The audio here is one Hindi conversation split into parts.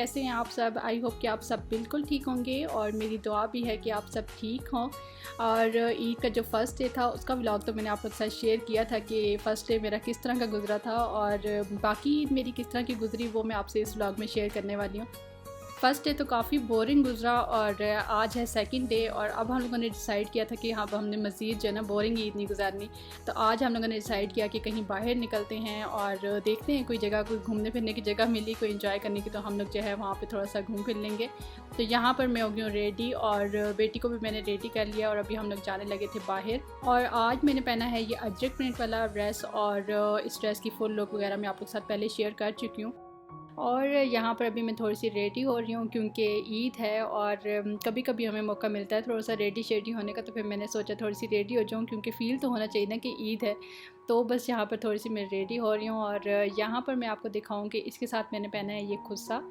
कैसे हैं आप सब? आई होप कि आप सब बिल्कुल ठीक होंगे और मेरी दुआ भी है कि आप सब ठीक हों। और ईद का जो फ़र्स्ट डे था उसका व्लॉग तो मैंने आप लोग के साथ शेयर किया था कि फ़र्स्ट डे मेरा किस तरह का गुज़रा था, और बाकी ईद मेरी किस तरह की गुज़री वो मैं आपसे इस व्लॉग में शेयर करने वाली हूँ। फ़र्स्ट डे तो काफ़ी बोरिंग गुज़रा और आज है सेकंड डे, और अब हम लोगों ने डिसाइड किया था कि हाँ, अब हमने मज़ीद जो है ना बोरिंग ईद नहीं गुजारनी। तो आज हम लोगों ने डिसाइड किया कि कहीं बाहर निकलते हैं और देखते हैं कोई जगह, कोई घूमने फिरने की जगह मिली, कोई एंजॉय करने की, तो हम लोग जो है वहाँ पे थोड़ा सा घूम फिर लेंगे। तो यहाँ पर मैं हो गई हूँ रेडी, और बेटी को भी मैंने रेडी कर लिया और अभी हम लोग जाने लगे थे बाहर। और आज मैंने पहना है ये अजरक प्रिंट वाला ड्रेस, और इस ड्रेस की फुल लुक वगैरह मैं आप लोग के साथ पहले शेयर कर चुकी हूँ। और यहाँ पर अभी मैं थोड़ी सी रेडी हो रही हूँ क्योंकि ईद है, और कभी कभी हमें मौका मिलता है थोड़ा सा रेडी शेडी होने का, तो फिर मैंने सोचा थोड़ी सी रेडी हो जाऊँ क्योंकि फ़ील तो होना चाहिए ना कि ईद है। तो बस यहाँ पर थोड़ी सी मैं रेडी हो रही हूँ, और यहाँ पर मैं आपको दिखाऊँ कि इसके साथ मैंने पहना है ये खुस्सा,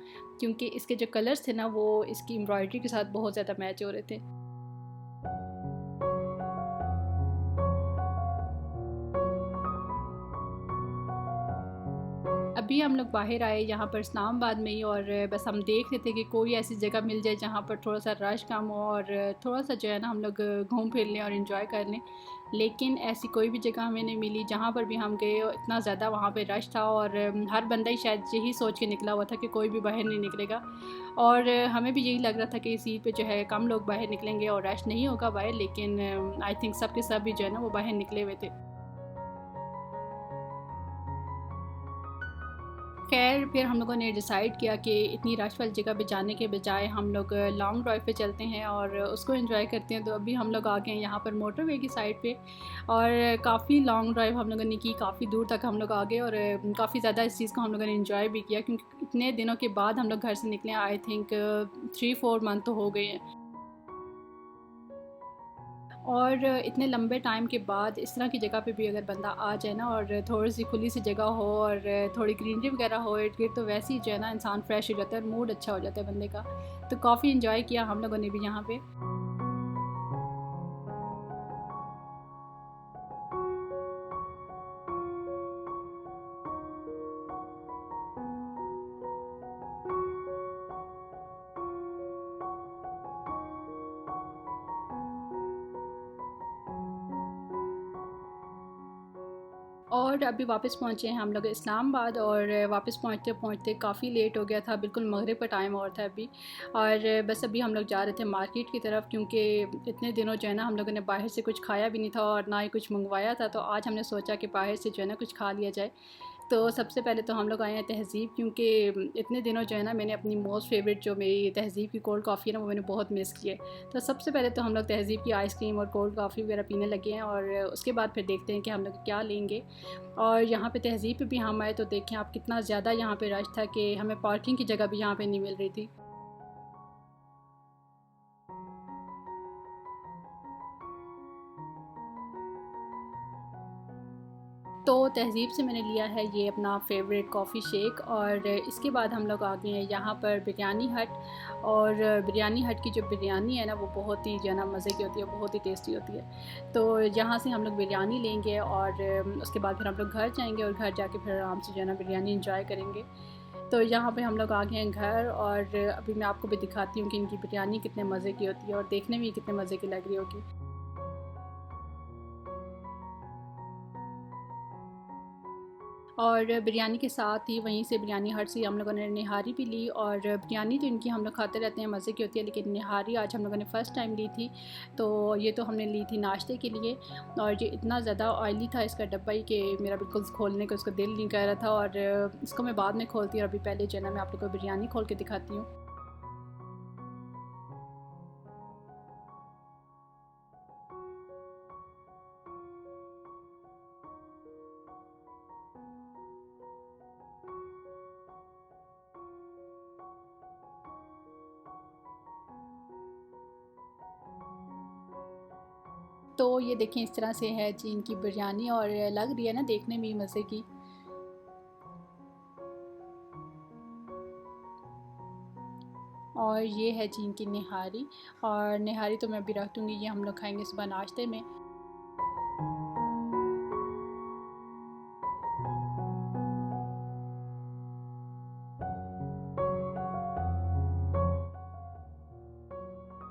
क्योंकि इसके जो कलर्स थे ना वो इसकी एम्ब्रॉयडरी के साथ बहुत ज़्यादा मैच हो रहे थे। अभी हम लोग बाहर आए यहाँ पर इस्लामाबाद में ही, और बस हम देख रहे थे कि कोई ऐसी जगह मिल जाए जहाँ पर थोड़ा सा रश कम हो और थोड़ा सा जो है ना हम लोग घूम फिर लें और इन्जॉय कर लें। लेकिन ऐसी कोई भी जगह हमें नहीं मिली। जहाँ पर भी हम गए इतना ज़्यादा वहाँ पे रश था, और हर बंदा ही शायद यही सोच के निकला हुआ था कि कोई भी बाहर नहीं निकलेगा। और हमें भी यही लग रहा था कि इस ईद पे जो है कम लोग बाहर निकलेंगे और रश नहीं होगा बाहर, लेकिन आई थिंक सब के सब भी जो है ना वो बाहर निकले हुए थे। खैर फिर हम लोगों ने डिसाइड किया कि इतनी रश वाली जगह पे जाने के बजाय हम लोग लॉन्ग ड्राइव पे चलते हैं और उसको एंजॉय करते हैं। तो अभी हम लोग आ गए हैं यहाँ पर मोटरवे की साइड पे, और काफ़ी लॉन्ग ड्राइव हम लोगों ने की, काफ़ी दूर तक हम लोग आ गए, और काफ़ी ज़्यादा इस चीज़ को हम लोगों ने एंजॉय भी किया क्योंकि इतने दिनों के बाद हम लोग घर से निकले। आई थिंक 3-4 मंथ तो हो गए हैं, और इतने लंबे टाइम के बाद इस तरह की जगह पे भी अगर बंदा आ जाए ना, और थोड़ी सी खुली सी जगह हो और थोड़ी ग्रीनरी वगैरह हो इर्द गिर्द, तो वैसे ही जो है ना इंसान फ्रेश हो जाता है और मूड अच्छा हो जाता है बंदे का। तो काफ़ी इंजॉय किया हम लोगों ने भी यहाँ पे। और अभी वापस पहुँचे हैं हम लोग इस्लामाबाद, और वापस पहुँचते पहुँचते काफ़ी लेट हो गया था, बिल्कुल मगरिब का टाइम और था अभी। और बस अभी हम लोग जा रहे थे मार्केट की तरफ, क्योंकि इतने दिनों जो है ना हम लोगों ने बाहर से कुछ खाया भी नहीं था और ना ही कुछ मंगवाया था। तो आज हमने सोचा कि बाहर से जो है ना कुछ खा लिया जाए। तो सबसे पहले तो हम लोग आए हैं तहज़ीब, क्योंकि इतने दिनों जो है ना मैंने अपनी मोस्ट फेवरेट जो मेरी तहज़ीब की कोल्ड कॉफ़ी है ना वो मैंने बहुत मिस की है। तो सबसे पहले तो हम लोग तहज़ीब की आइसक्रीम और कोल्ड कॉफ़ी वगैरह पीने लगे हैं, और उसके बाद फिर देखते हैं कि हम लोग क्या लेंगे। और यहाँ पे तहज़ीब पे भी हम आए तो देखें आप कितना ज़्यादा यहाँ पे रश था कि हमें पार्किंग की जगह भी यहाँ पे नहीं मिल रही थी। तो तहज़ीब से मैंने लिया है ये अपना फेवरेट कॉफ़ी शेक, और इसके बाद हम लोग आ गए हैं यहाँ पर बिरयानी हट। और बिरयानी हट की जो बिरयानी है ना वो बहुत ही जो है ना मज़े की होती है, बहुत ही टेस्टी होती है। तो यहाँ से हम लोग बिरयानी लेंगे, और उसके बाद फिर हम लोग घर जाएंगे और घर जाके फिर आराम से जो है ना बिरयानी इंजॉय करेंगे। तो यहाँ पे हम लोग आ गए हैं घर, और अभी मैं आपको भी दिखाती हूँ कि इनकी बिरयानी कितने मज़े की होती है और देखने में कितने मज़े की लग रही होगी। और बिरयानी के साथ ही वहीं से बिरयानी हट से हम लोगों ने निहारी भी ली। और बिरयानी तो इनकी हम लोग खाते रहते हैं, मज़े की होती है, लेकिन निहारी आज हम लोगों ने फ़र्स्ट टाइम ली थी। तो ये तो हमने ली थी नाश्ते के लिए, और ये इतना ज़्यादा ऑयली था इसका डब्बा ही कि मेरा बिल्कुल खोलने को उसका दिल नहीं कर रहा था। और इसको मैं बाद में खोलती, और अभी पहले जो है ना मैं आप लोग को बिरयानी खोल के दिखाती हूँ। तो ये देखें इस तरह से है जी इनकी बिरयानी, और लग रही है ना देखने में ही मज़े की। और ये है जी इनकी निहारी, और निहारी तो मैं भी रख दूँगी, ये हम लोग खाएंगे सुबह नाश्ते में।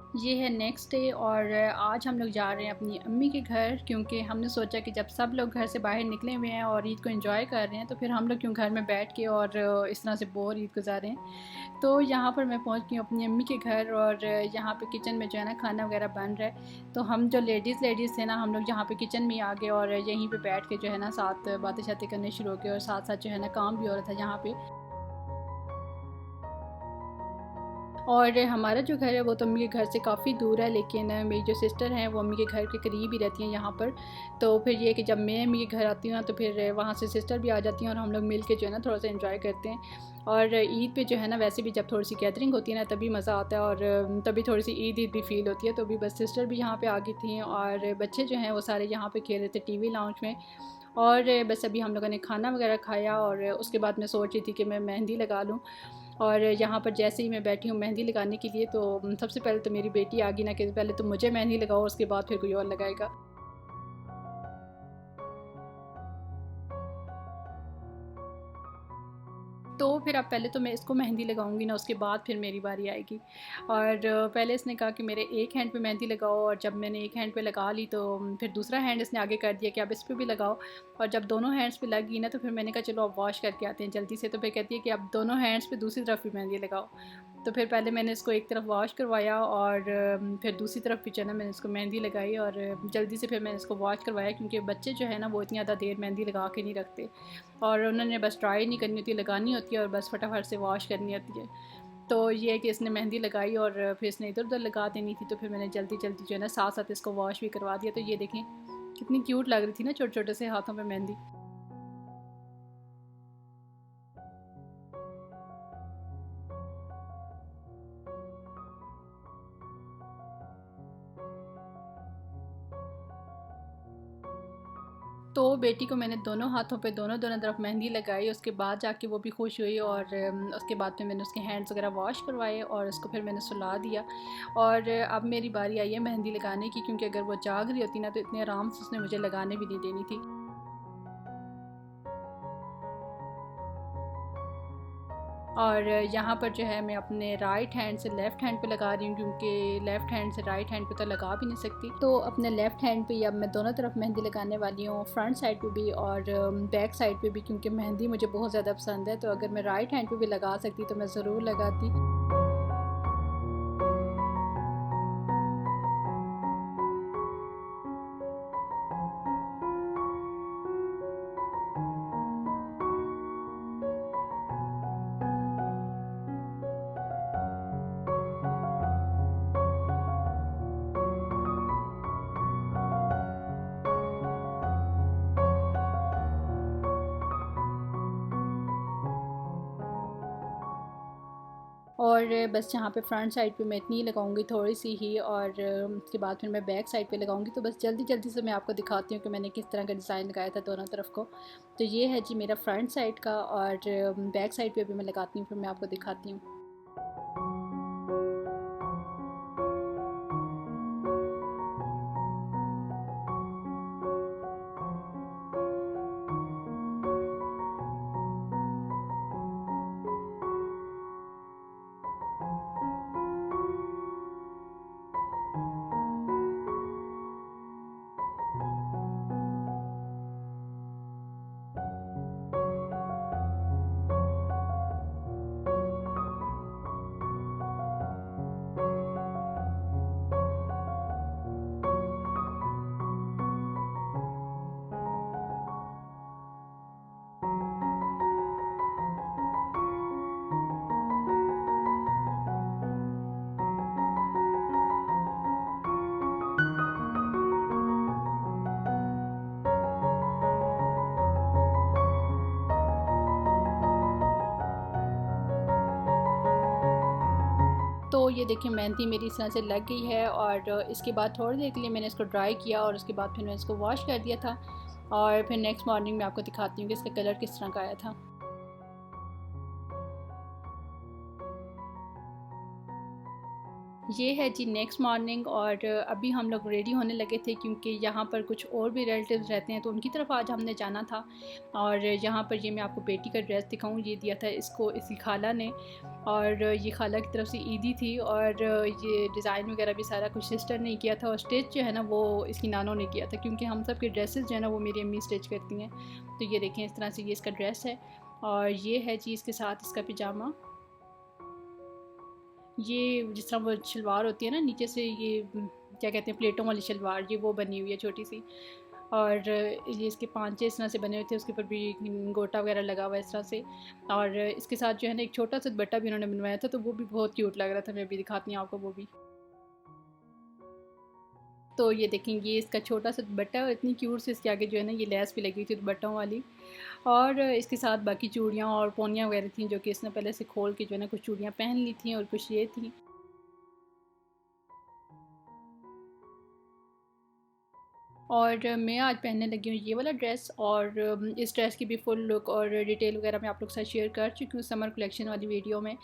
ये है नेक्स्ट डे और आज हम लोग जा रहे हैं अपनी अम्मी के घर, क्योंकि हमने सोचा कि जब सब लोग घर से बाहर निकले हुए हैं और ईद को एंजॉय कर रहे हैं तो फिर हम लोग क्यों घर में बैठ के और इस तरह से बोर ईद गुजारें। तो यहाँ पर मैं पहुँच गई हूँ अपनी अम्मी के घर और यहाँ पे किचन में जो है ना खाना वगैरह बन रहा है। तो हम जो लेडीज़ थे ना, हम लोग यहाँ पे किचन में आ गए और यहीं पे बैठ के जो है ना साथ बातें शातें करने शुरू हो गए और साथ साथ जो है ना काम भी हो रहा था यहाँ पे। और हमारा जो घर है वो तो अम्मी के घर से काफ़ी दूर है, लेकिन मेरी जो सिस्टर हैं वो अम्मी के घर के करीब ही रहती हैं यहाँ पर। तो फिर ये कि जब मैं अम्मी के घर आती हूँ ना तो फिर वहाँ से सिस्टर भी आ जाती हैं और हम लोग मिल के जो है ना थोड़ा सा एंजॉय करते हैं। और ईद पे जो है ना वैसे भी जब थोड़ी सी गैदरिंग होती है ना तभी मज़ा आता है और तभी थोड़ी सी ईद ईद भी फील होती है। तो अभी बस सिस्टर भी यहाँ पर आ गई थी और बच्चे जो हैं वो सारे यहाँ पर खेल रहे थे टीवी लाउंज में। और बस अभी हम लोगों ने खाना वगैरह खाया और उसके बाद मैं सोच रही थी कि मैं मेहंदी लगा लूँ। और यहाँ पर जैसे ही मैं बैठी हूँ मेहंदी लगाने के लिए तो सबसे पहले तो मेरी बेटी आ गई ना कि पहले तो मुझे मेहंदी लगाओ, उसके बाद फिर कोई और लगाएगा। तो फिर अब पहले तो मैं इसको मेहंदी लगाऊंगी ना, उसके बाद फिर मेरी बारी आएगी। और पहले इसने कहा कि मेरे एक हैंड पे मेहंदी लगाओ और जब मैंने एक हैंड पे लगा ली तो फिर दूसरा हैंड इसने आगे कर दिया कि अब इस पे भी लगाओ। और जब दोनों हैंड्स पे लग गई ना तो फिर मैंने कहा चलो अब वॉश करके आते हैं जल्दी से। तो फिर कहती है कि अब दोनों हैंड्स पे दूसरी तरफ भी मेहंदी लगाओ। तो फिर पहले मैंने इसको एक तरफ वॉश करवाया और फिर दूसरी तरफ भी जो है ना मैंने इसको मेहंदी लगाई और जल्दी से फिर मैंने इसको वॉश करवाया, क्योंकि बच्चे जो है ना वो इतनी ज़्यादा देर मेहंदी लगा के नहीं रखते और उन्होंने बस ट्राई नहीं करनी होती, लगानी होती है और बस फटाफट से वॉश करनी होती है। तो ये है कि इसने मेहंदी लगाई और फिर इसने इधर उधर लगा देनी थी, तो फिर मैंने जल्दी जल्दी जो है ना साथ साथ इसको वॉश भी करवा दिया। तो ये देखें कितनी क्यूट लग रही थी ना छोटे छोटे से हाथों पे मेहंदी। तो बेटी को मैंने दोनों हाथों पे दोनों दोनों तरफ मेहंदी लगाई, उसके बाद जाके वो भी खुश हुई और उसके बाद में मैंने उसके हैंड्स वगैरह वॉश करवाए और उसको फिर मैंने सुला दिया। और अब मेरी बारी आई है मेहंदी लगाने की, क्योंकि अगर वो जाग रही होती ना तो इतने आराम से उसने मुझे लगाने भी नहीं देनी थी। और यहाँ पर जो है मैं अपने राइट हैंड से लेफ़्ट हैंड पे लगा रही हूँ, क्योंकि लेफ़्ट हैंड से राइट हैंड पे तो लगा भी नहीं सकती। तो अपने लेफ़्ट हैंड पे अब मैं दोनों तरफ मेहंदी लगाने वाली हूँ, फ्रंट साइड पे भी और बैक साइड पे भी, क्योंकि मेहंदी मुझे बहुत ज़्यादा पसंद है। तो अगर मैं राइट हैंड पे भी लगा सकती तो मैं ज़रूर लगाती। और बस यहाँ पे फ्रंट साइड पे मैं इतनी ही लगाऊंगी थोड़ी सी ही, और उसके बाद फिर मैं बैक साइड पे लगाऊंगी। तो बस जल्दी जल्दी से मैं आपको दिखाती हूँ कि मैंने किस तरह का डिज़ाइन लगाया था दोनों तरफ को। तो ये है जी मेरा फ्रंट साइड का, और बैक साइड पे भी मैं लगाती हूँ फिर मैं आपको दिखाती हूँ। तो ये देखिए मेहंदी मेरी इस तरह से लग गई है और इसके बाद थोड़ी देर के लिए मैंने इसको ड्राई किया और उसके बाद फिर मैंने इसको वॉश कर दिया था। और फिर नेक्स्ट मॉर्निंग में आपको दिखाती हूँ कि इसका कलर किस तरह का आया था। ये है जी नेक्स्ट मॉर्निंग, और अभी हम लोग रेडी होने लगे थे क्योंकि यहाँ पर कुछ और भी रिलेटिव्स रहते हैं तो उनकी तरफ आज हमने जाना था। और यहाँ पर ये मैं आपको बेटी का ड्रेस दिखाऊँ, ये दिया था इसको इसकी खाला ने, और ये खाला की तरफ से ईदी थी, और ये डिज़ाइन वगैरह भी सारा कुछ सिस्टर ने किया था, और स्टिच जो है ना वो इसकी नानों ने किया था, क्योंकि हम सब के ड्रेसेस जो है ना वो मेरी अम्मी स्टिच करती हैं। तो ये देखें, इस तरह से ये इसका ड्रेस है, और ये है जी इसके साथ इसका पिजामा। ये जिस तरह वो शलवार होती है ना नीचे से, ये क्या कहते हैं प्लेटों वाली शलवार, ये वो बनी हुई है छोटी सी, और ये इसके पांचे इस तरह से बने हुए थे, उसके ऊपर भी गोटा वगैरह लगा हुआ है इस तरह से। और इसके साथ जो है ना एक छोटा सा दुपट्टा भी उन्होंने बनवाया था, तो वो भी बहुत क्यूट लग रहा था। मैं अभी दिखाती हूँ आपको वो भी। तो ये देखें, ये इसका छोटा सा दुपट्टा है, और इतनी क्यूट से इसके आगे जो है ना ये लेस भी लगी हुई थी दुपट्टों वाली। और इसके साथ बाकी चूड़ियाँ और पोनियाँ वगैरह थी, जो कि इसने पहले से खोल के जो है ना कुछ चूड़ियाँ पहन ली थी और कुछ ये थी। और मैं आज पहनने लगी हूँ ये वाला ड्रेस, और इस ड्रेस की भी फुल लुक और डिटेल वगैरह मैं आप लोग के साथ शेयर कर चुकी हूँ समर कलेक्शन वाली वीडियो में।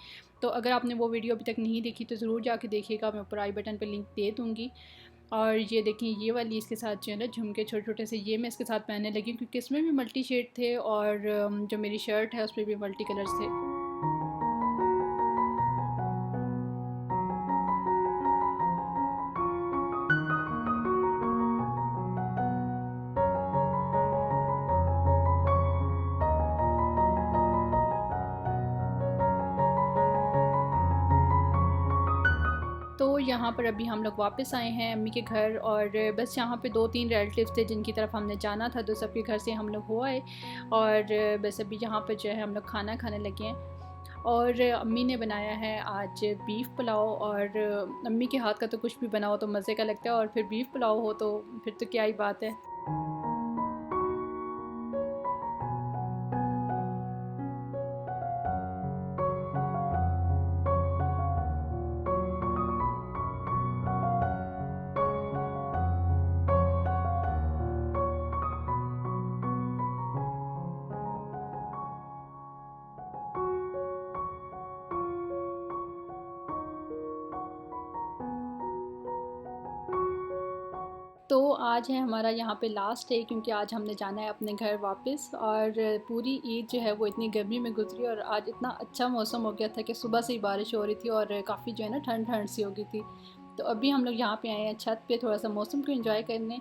तो अगर आपने वो वीडियो अभी तक नहीं देखी तो ज़रूर जाके देखिएगा, मैं ऊपर आई बटन पर लिंक दे दूँगी। और ये देखिए, ये वाली इसके साथ जो है ना झुमके छोटे छोटे से, ये मैं इसके साथ पहनने लगी हूँ क्योंकि इसमें भी मल्टी शेड थे, और जो मेरी शर्ट है उस पर भी मल्टी कलर्स थे। तो यहाँ पर अभी हम लोग वापस आए हैं अम्मी के घर, और बस यहाँ पे 2-3 रिलेटिव्स थे जिनकी तरफ हमने जाना था, तो सबके घर से हम लोग हो आए। और बस अभी यहाँ पर जो है हम लोग खाना खाने लगे हैं। और अम्मी ने बनाया है आज बीफ़ पुलाव, और अम्मी के हाथ का तो कुछ भी बनाओ तो मज़े का लगता है, और फिर बीफ़ पुलाव हो तो फिर तो क्या ही बात है। तो आज है हमारा यहाँ पे लास्ट डे, क्योंकि आज हमने जाना है अपने घर वापस। और पूरी ईद जो है वो इतनी गर्मी में गुजरी, और आज इतना अच्छा मौसम हो गया था कि सुबह से ही बारिश हो रही थी, और काफ़ी जो है ना ठंड ठंड सी हो गई थी। तो अभी हम लोग यहाँ पे आए हैं छत पे थोड़ा सा मौसम को एंजॉय करने,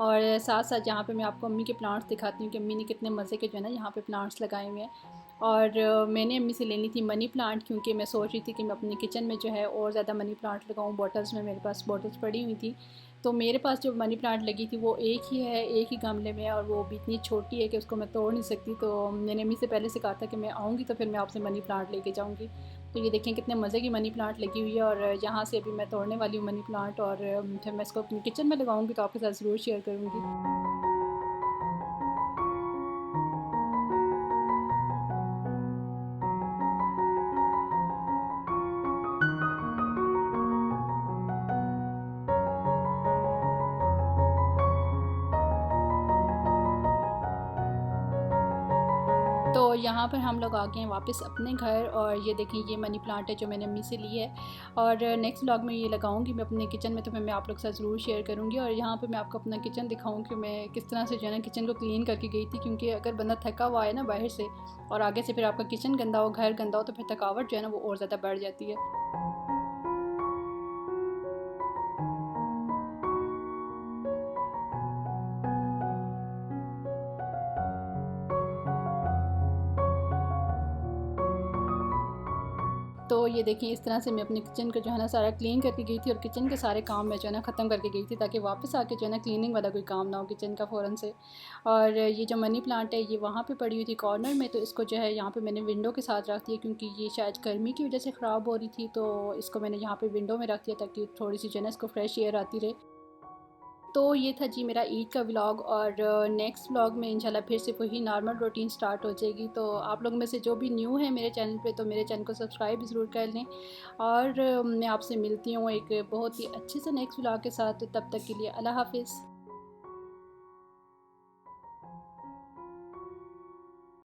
और साथ साथ यहाँ पे मैं आपको अम्मी के प्लांट्स दिखाती हूँ कि अम्मी ने कितने मज़े के जो है ना यहाँ पे प्लांट्स लगाए हुए हैं। और मैंने अम्मी से लेनी थी मनी प्लांट, क्योंकि मैं सोच रही थी कि मैं अपने किचन में जो है और ज़्यादा मनी प्लांट लगाऊँ। बॉटल्स में मेरे पास बॉटल्स पड़ी हुई थी, तो मेरे पास जो मनी प्लांट लगी थी वो एक ही है, एक ही गमले में, और वो भी इतनी छोटी है कि उसको मैं तोड़ नहीं सकती। तो मैंने अम्मी से पहले से कहा था कि मैं आऊँगी तो फिर मैं आपसे मनी प्लांट लेके जाऊँगी। तो ये देखें कितने मज़े की मनी प्लांट लगी हुई है, और यहाँ से अभी मैं तोड़ने वाली हूँ मनी प्लांट, और फिर मैं इसको अपनी किचन में लगाऊँगी तो आपके साथ ज़रूर शेयर करूँगी। तो यहाँ पर हम लोग आ गए हैं वापस अपने घर, और ये देखें ये मनी प्लांट है जो मैंने अम्मी से ली है, और नेक्स्ट व्लॉग में ये लगाऊंगी मैं अपने किचन में, तो मैं आप लोग के साथ ज़रूर शेयर करूँगी। और यहाँ पर मैं आपको अपना किचन दिखाऊँ कि मैं किस तरह से जो है ना किचन को क्लीन करके गई थी, क्योंकि अगर बंदा थका हुआ है ना बाहर से, और आगे से फिर आपका किचन गंदा हो, घर गंदा हो, तो फिर थकावट जो है ना वो और ज़्यादा बढ़ जाती है। तो ये देखिए, इस तरह से मैं अपने किचन को जो है ना सारा क्लीन करके गई थी, और किचन के सारे काम मैं जो है ना ख़त्म करके गई थी, ताकि वापस आके जो है ना क्लीनिंग वाला कोई काम ना हो किचन का फ़ौरन से। और ये जो मनी प्लांट है ये वहाँ पे पड़ी हुई थी कॉर्नर में, तो इसको जो है यहाँ पे मैंने विंडो के साथ रख दिया, क्योंकि ये शायद गर्मी की वजह से ख़राब हो रही थी, तो इसको मैंने यहाँ पर विंडो में रख दिया ताकि थोड़ी सी जो है ना इसको फ्रेश एयर आती रहे। तो ये था जी मेरा ईद का व्लॉग, और नेक्स्ट व्लॉग में इंशाल्लाह फिर से वही नॉर्मल रूटीन स्टार्ट हो जाएगी। तो आप लोग में से जो भी न्यू है मेरे चैनल पे, तो मेरे चैनल को सब्सक्राइब ज़रूर कर लें। और मैं आपसे मिलती हूँ एक बहुत ही अच्छे से नेक्स्ट व्लॉग के साथ। तब तक के लिए अल्लाह हाफ़िज़।